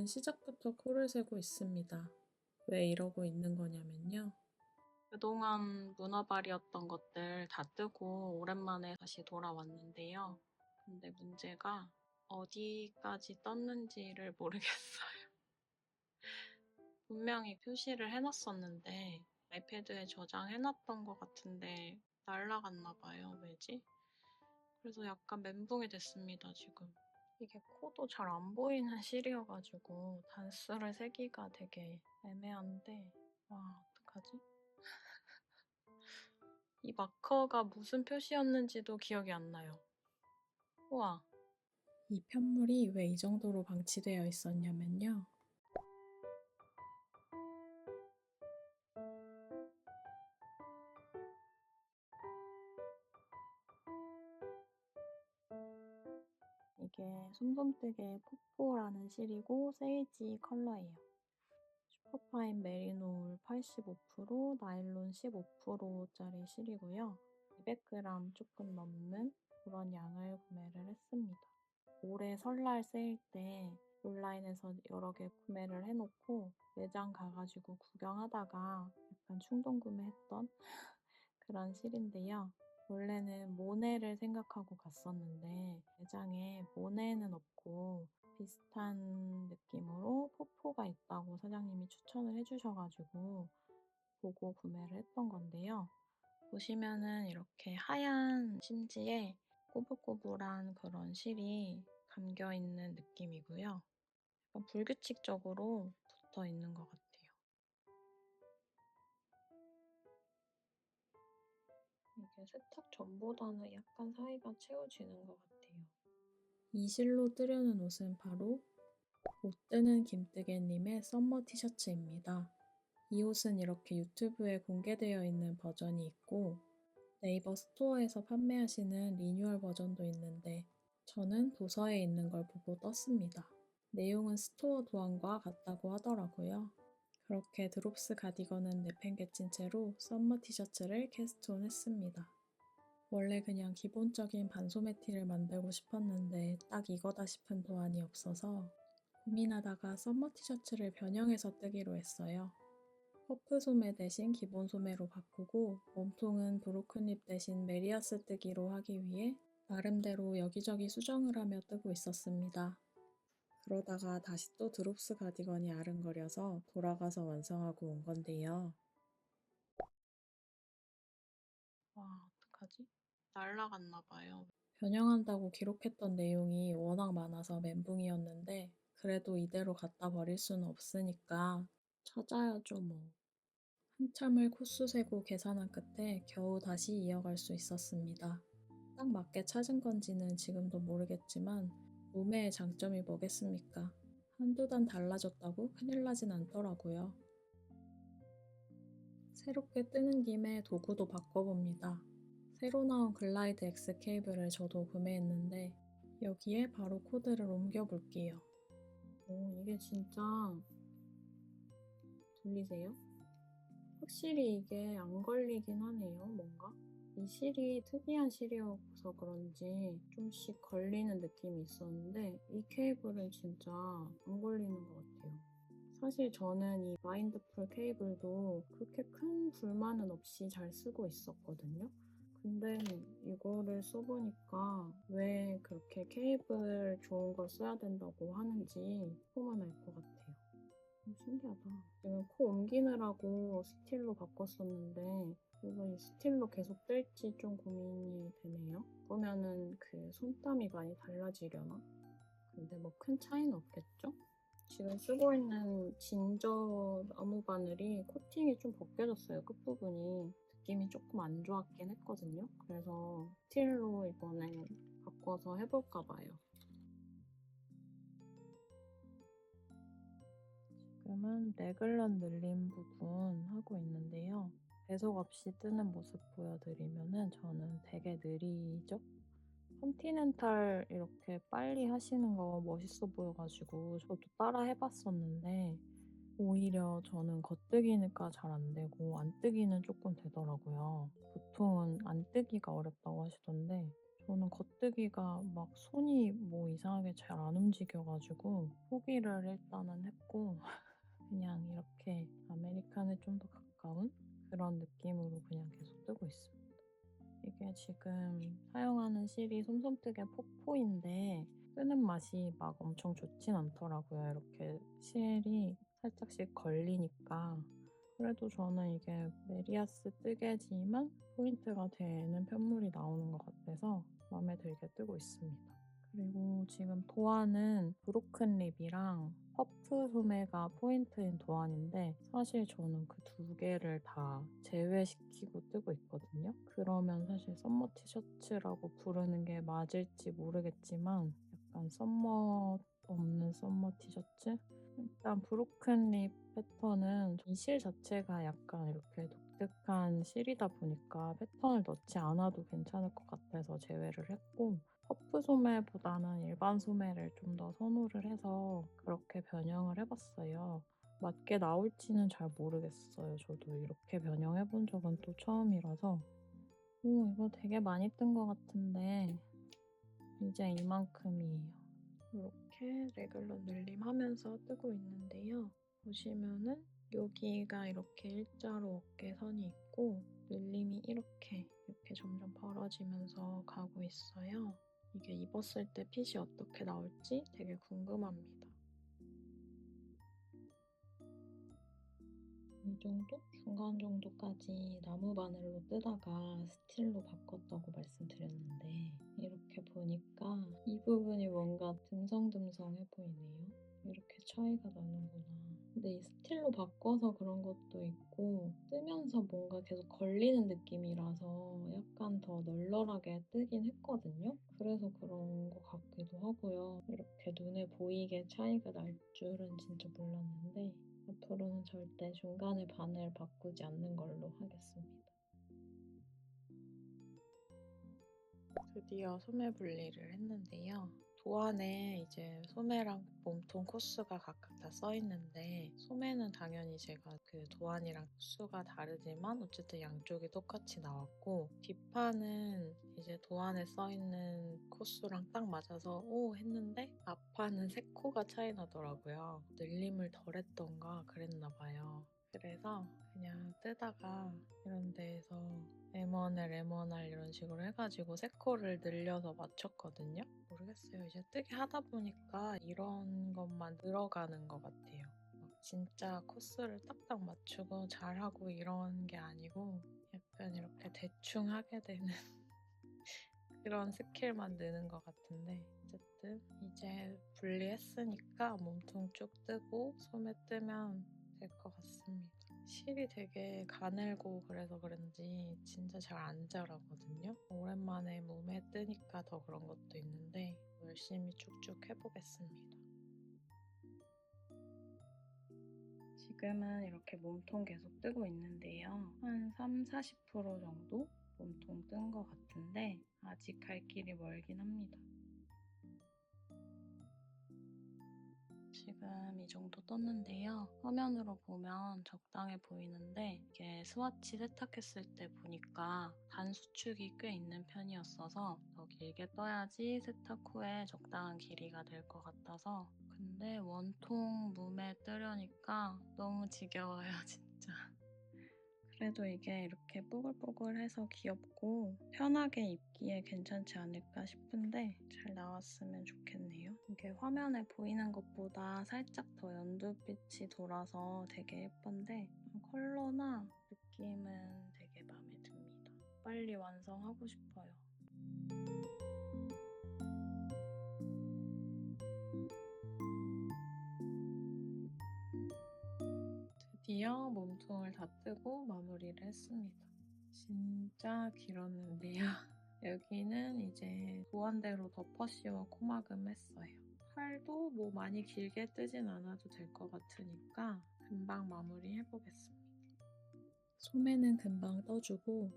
시작부터 코를 세고 있습니다. 왜 이러고 있는 거냐면요. 그동안 문어발이었던 것들 다 뜨고 오랜만에 다시 돌아왔는데요. 근데 문제가 어디까지 떴는지를 모르겠어요. 분명히 표시를 해놨었는데 아이패드에 저장해놨던 것 같은데 날라갔나 봐요. 왜지? 그래서 약간 멘붕이 됐습니다, 지금. 이게 코도 잘 안 보이는 실이어가지고 단수를 세기가 되게 애매한데 와, 어떡하지? 이 마커가 무슨 표시였는지도 기억이 안 나요. 우와, 이 편물이 왜 이 정도로 방치되어 있었냐면요. 이게 솜솜뜨개 포포라는 실이고 세이지 컬러예요. 슈퍼파인 메리노울 85%, 나일론 15%짜리 실이고요. 200g 조금 넘는 그런 양을 구매를 했습니다. 올해 설날 세일 때 온라인에서 여러 개 구매를 해놓고 매장 가가지고 구경하다가 약간 충동 구매했던 그런 실인데요. 원래는 모네를 생각하고 갔었는데 매장에 모네는 없고 비슷한 느낌으로 포포가 있다고 사장님이 추천을 해주셔가지고 보고 구매를 했던 건데요. 보시면은 이렇게 하얀 심지에 꼬불꼬불한 그런 실이 감겨있는 느낌이고요. 약간 불규칙적으로 붙어 있는 것 같아요. 이게 세탁 전보다는 약간 사이가 채워지는 것 같아요. 이 실로 뜨려는 옷은 바로 못 뜨는 김뜨개님의 썸머 티셔츠입니다. 이 옷은 이렇게 유튜브에 공개되어 있는 버전이 있고 네이버 스토어에서 판매하시는 리뉴얼 버전도 있는데 저는 도서에 있는 걸 보고 떴습니다. 내용은 스토어 도안과 같다고 하더라고요. 그렇게 드롭스 가디건은 내팽개친 채로 썸머 티셔츠를 캐스트온 했습니다. 원래 그냥 기본적인 반소매 티를 만들고 싶었는데 딱 이거다 싶은 도안이 없어서 고민하다가 썸머 티셔츠를 변형해서 뜨기로 했어요. 퍼프 소매 대신 기본 소매로 바꾸고 몸통은 브로큰립 대신 메리아스 뜨기로 하기 위해 나름대로 여기저기 수정을 하며 뜨고 있었습니다. 그러다가 다시 또 드롭스 가디건이 아른거려서 돌아가서 완성하고 온 건데요. 와, 어떡하지? 날라갔나 봐요. 변형한다고 기록했던 내용이 워낙 많아서 멘붕이었는데 그래도 이대로 갖다 버릴 수는 없으니까 찾아야죠 뭐. 한참을 코수 세고 계산한 끝에 겨우 다시 이어갈 수 있었습니다. 딱 맞게 찾은 건지는 지금도 모르겠지만 몸의 장점이 뭐겠습니까? 한두 단 달라졌다고 큰일 나진 않더라고요. 새롭게 뜨는 김에 도구도 바꿔봅니다. 새로 나온 글라이드 X 케이블을 저도 구매했는데 여기에 바로 코드를 옮겨볼게요. 오, 이게 진짜 들리세요? 확실히 이게 안 걸리긴 하네요, 뭔가. 이 실이 특이한 실이어서 그런지 좀씩 걸리는 느낌이 있었는데 이 케이블은 진짜 안 걸리는 것 같아요. 사실 저는 이 마인드풀 케이블도 그렇게 큰 불만은 없이 잘 쓰고 있었거든요. 근데 이거를 써보니까 왜 그렇게 케이블 좋은 걸 써야 된다고 하는지 소만 알 것 같아요. 신기하다. 지금 코 옮기느라고 스틸로 바꿨었는데 이거 이 스틸로 계속 뜰지 좀 고민이 되네요. 보면은 그 손땀이 많이 달라지려나? 근데 뭐 큰 차이는 없겠죠? 지금 쓰고 있는 진저 나무 바늘이 코팅이 좀 벗겨졌어요, 끝부분이. 느낌이 조금 안 좋았긴 했거든요. 그래서 스틸로 이번에 바꿔서 해볼까 봐요. 지금은 레글런 늘림 부분 하고 있는데요. 배속 없이 뜨는 모습 보여드리면은 저는 되게 느리죠? 컨티넨탈 이렇게 빨리 하시는 거 멋있어 보여가지고 저도 따라 해봤었는데 오히려 저는 겉뜨기니까 잘 안 되고 안 뜨기는 조금 되더라고요. 보통은 안 뜨기가 어렵다고 하시던데 저는 겉뜨기가 막 손이 뭐 이상하게 잘 안 움직여가지고 포기를 일단은 했고 그냥 이렇게 아메리칸에 좀 더 가까운 그런 느낌으로 그냥 계속 뜨고 있습니다. 이게 지금 사용하는 실이 솜솜뜨개 포포인데 뜨는 맛이 막 엄청 좋진 않더라고요. 이렇게 실이 살짝씩 걸리니까. 그래도 저는 이게 메리아스 뜨개지만 포인트가 되는 편물이 나오는 것 같아서 마음에 들게 뜨고 있습니다. 그리고 지금 도안은 브로큰 립이랑 퍼프 소매가 포인트인 도안인데 사실 저는 그 두 개를 다 제외시키고 뜨고 있거든요. 그러면 사실 썸머 티셔츠라고 부르는 게 맞을지 모르겠지만 약간 썸머 없는 썸머 티셔츠? 일단 브로큰 립 패턴은 이 실 자체가 약간 이렇게 독특한 실이다 보니까 패턴을 넣지 않아도 괜찮을 것 같아서 제외를 했고 퍼프 소매보다는 일반 소매를 좀 더 선호를 해서 그렇게 변형을 해봤어요. 맞게 나올지는 잘 모르겠어요. 저도 이렇게 변형해본 적은 또 처음이라서. 오, 이거 되게 많이 뜬 것 같은데 이제 이만큼이에요. 이렇게 레귤러 늘림하면서 뜨고 있는데요. 보시면은 여기가 이렇게 일자로 어깨선이 있고 늘림이 이렇게 점점 벌어지면서 가고 있어요. 이게 입었을 때 핏이 어떻게 나올지 되게 궁금합니다. 이 정도? 중간 정도까지 나무 바늘로 뜨다가 스틸로 바꿨다고 말씀드렸는데 이렇게 보니까 이 부분이 뭔가 듬성듬성해 보이네요. 이렇게 차이가 나는구나. 근데 이 스틸로 바꿔서 그런 것도 있고 뜨면서 뭔가 계속 걸리는 느낌이라서 약간 더 널널하게 뜨긴 했거든요. 그래서 그런 것 같기도 하고요. 이렇게 눈에 보이게 차이가 날 줄은 진짜 몰랐는데 앞으로는 절대 중간에 바늘 바꾸지 않는 걸로 하겠습니다. 드디어 소매 분리를 했는데요. 도안에 이제 소매랑 몸통 코스가 각각 다 써있는데 소매는 당연히 제가 그 도안이랑 코스가 다르지만 어쨌든 양쪽이 똑같이 나왔고 뒷판은 이제 도안에 써있는 코스랑 딱 맞아서 오 했는데 앞판은 3코가 차이 나더라고요. 늘림을 덜 했던가 그랬나 봐요. 그래서 그냥 뜨다가 이런 데에서 M1L 이런 식으로 해가지고 3코를 늘려서 맞췄거든요. 모르겠어요. 이제 뜨게 하다 보니까 이런 것만 늘어가는 것 같아요. 막 진짜 코스를 딱딱 맞추고 잘하고 이런 게 아니고 약간 이렇게 대충 하게 되는 그런 스킬만 느는 것 같은데 어쨌든 이제 분리했으니까 몸통 쭉 뜨고 소매 뜨면 될 것 같습니다. 실이 되게 가늘고 그래서 그런지 진짜 잘 안 자라거든요. 오랜만에 몸에 뜨니까 더 그런 것도 있는데 열심히 쭉쭉 해보겠습니다. 지금은 이렇게 몸통 계속 뜨고 있는데요. 한 30-40% 정도 몸통 뜬 것 같은데 아직 갈 길이 멀긴 합니다. 지금 이 정도 떴는데요. 화면으로 보면 적당해 보이는데 이게 스와치 세탁했을 때 보니까 단 수축이 꽤 있는 편이었어서 더 길게 떠야지 세탁 후에 적당한 길이가 될 것 같아서 근데 원통 몸에 뜨려니까 너무 지겨워요, 진짜. 그래도 이게 이렇게 뽀글뽀글해서 귀엽고 편하게 입기에 괜찮지 않을까 싶은데 잘 나왔으면 좋겠네요. 이게 화면에 보이는 것보다 살짝 더 연두빛이 돌아서 되게 예쁜데 컬러나 느낌은 되게 마음에 듭니다. 빨리 완성하고 싶어요. 드디어 몸통을 다 뜨고 마무리를 했습니다. 진짜 길었는데요. 여기는 이제 도안대로 덮어 씌워 코막음 했어요. 팔도 뭐 많이 길게 뜨진 않아도 될 것 같으니까 금방 마무리 해보겠습니다. 소매는 금방 떠주고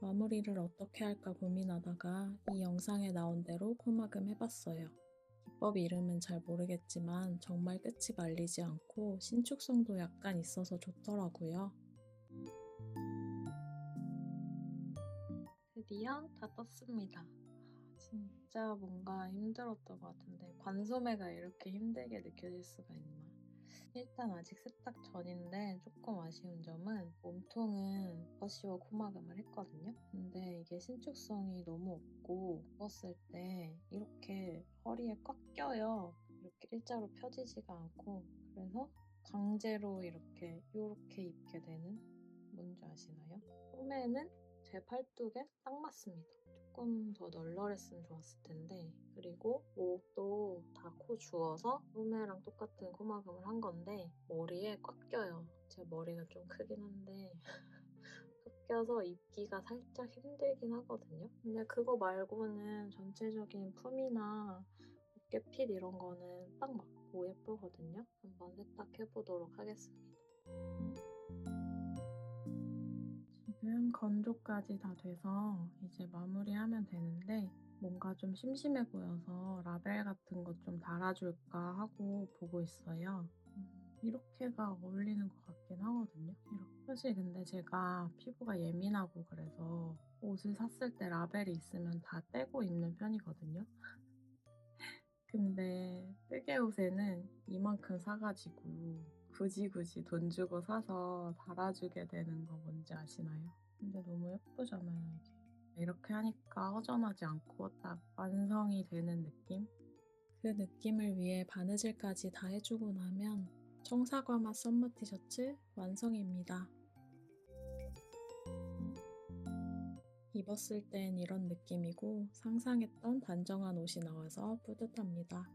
마무리를 어떻게 할까 고민하다가 이 영상에 나온 대로 코막음 해봤어요. 기법 이름은 잘 모르겠지만 정말 끝이 말리지 않고 신축성도 약간 있어서 좋더라고요. 드디어 다 떴습니다. 진짜 뭔가 힘들었던 것 같은데 관소매가 이렇게 힘들게 느껴질 수가 있나. 일단 아직 세탁 전인데 조금 아쉬운 점은 몸통은 버시워 코막음을 했거든요. 근데 이게 신축성이 너무 없고 입었을 때 이렇게 허리에 꽉 껴요. 이렇게 일자로 펴지지가 않고 그래서 강제로 이렇게 입게 되는 뭔지 아시나요? 소매는 제 팔뚝에 딱 맞습니다. 조금 더 널널했으면 좋았을 텐데 그리고 목도 다 코 주워서 소매랑 똑같은 코막음을 한 건데 머리에 꽉 껴요. 제 머리가 좀 크긴 한데 꽉 껴서 입기가 살짝 힘들긴 하거든요. 근데 그거 말고는 전체적인 품이나 어깨 핏 이런 거는 딱 맞고 예쁘거든요. 한번 세탁해보도록 하겠습니다. 지금 건조까지 다 돼서 이제 마무리하면 되는데 뭔가 좀 심심해 보여서 라벨 같은 거 좀 달아줄까 하고 보고 있어요. 이렇게가 어울리는 것 같긴 하거든요. 이렇게. 사실 근데 제가 피부가 예민하고 그래서 옷을 샀을 때 라벨이 있으면 다 떼고 입는 편이거든요. 근데 뜨개 옷에는 이만큼 사가지고 굳이 돈 주고 사서 달아주게 되는 거 뭔지 아시나요? 근데 너무 예쁘잖아요, 이게. 이렇게 하니까 허전하지 않고 딱 완성이 되는 느낌? 그 느낌을 위해 바느질까지 다 해주고 나면 청사과 맛 썸머 티셔츠 완성입니다. 입었을 땐 이런 느낌이고 상상했던 단정한 옷이 나와서 뿌듯합니다.